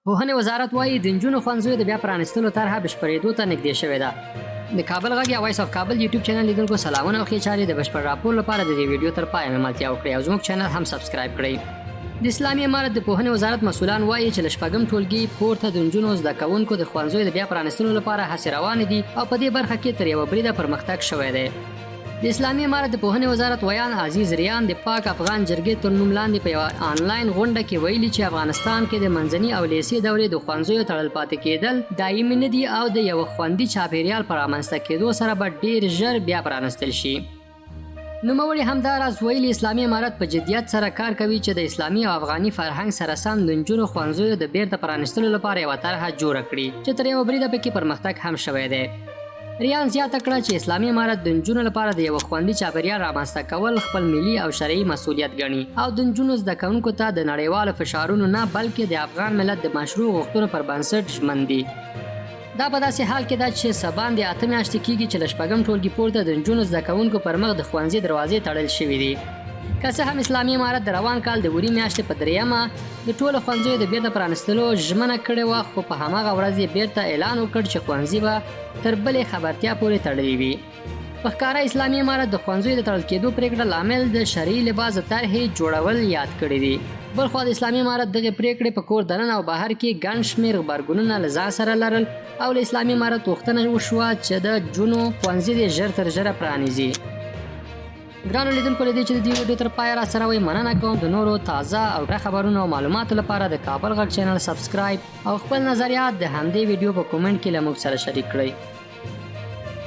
پوهنې وزارت وایي د نجونو ښوونځیو د بیا پرانیستلو طرحه بشپړېدو ته نږدې شوې ده. د کابل غږ یا وایس اف کابل یوټیوب چینل لیدونکو سلامونه او ښې چارې د بشپړ راپور لپاره د دې ویډیو تر پایه ملتیا وکړئ او زموږ چینل هم سبسکرایب کړئ. د اسلامي امارت د پوهنې وزارت مسؤلان وایي چې له شپږم ټولګي پورته د نجونو زده کوونکو د ښوونځیو د بیا پرانیستلو لپاره هڅې روانې دي او په دې برخه کې تر یوه بریده پرمختګ شوی دی. د اسلامي امارت د پوهنې وزارت ویان عزیز ریان د پاک افغان جرګې تر نوم لاندې په یوه آنلاین غونډه کې ویلي چې افغانستان کې د منځني او لیسې دورې د ښوونځیو تړل پاتې کېدل دایمي نه دي او د یوه خوندي چاپیریال په رامنځته کېدو سره به ډېر ژر بیا پرانیستل شي. نوموړي همداراز ویلي اسلامي امارت په جدیت سره کار کوي چې د اسلامي او افغاني فرهنګ سره سم د نجونو ښوونځیو د بیرته پرانیستلو لپاره یوه طرحه جوړه کړي چې تر یوه بریده پکې پرمختګ هم شوی دی. ریان زیاته کړه چې اسلامي امارت د نجونو لپاره د یوه خوندي چاپیریال رامنځته کول خپل ملي او شرعي مسؤلیت ګڼي او د نجونو زده کوونکو ته د نړیوالو فشارونو نه بلکې د افغان ملت د مشروع غوښتنو پر بنسټ ژمن دي. دا په داسې حال کې ده چې سباندې 8 میاشتې کېږي چې له شپږم ټولګي پورته د نجونو زده کوونکو پر مخ د ښوونځي دروازې تړل شوي دي. که څه هم اسلامي امارت د روان کال د وري میاشتې په 3مه د ټولو ښوونځیو د بیرته پرانیستلو ژمنه کړې وه، خو په هماغه ورځ یې بیرته اعلان وکړ چې ښوونځي به تر بلې خبرتیا پورې تړلي وي. په ښکاره اسلامي امارت د ښوونځیو د تړل کېدو پرېکړه لامل د شرعي لباس د طرحې جوړول یاد کړي دي. بلخوا د اسلامي امارت دغه پریکړې په کور دننه او بهر کې ګڼ شمېر غبرګونونه له ځان سره لرل او له اسلامي امارت غوښتنه وشوه چې د نجونو ښوونځي دې ژر تر ژره پرانیزي. ګرانو لیدونکو له دې چې د دې ویډیو تر پایه راسره وئ مننه کوم. د نورو تازه او ډېر خبرونو او معلوماتو لپاره د کابل غږ چینل سبسکرایب او خپل نظریات د همدې ویډیو په کومنټ کې له موږ سره شریک کړئ.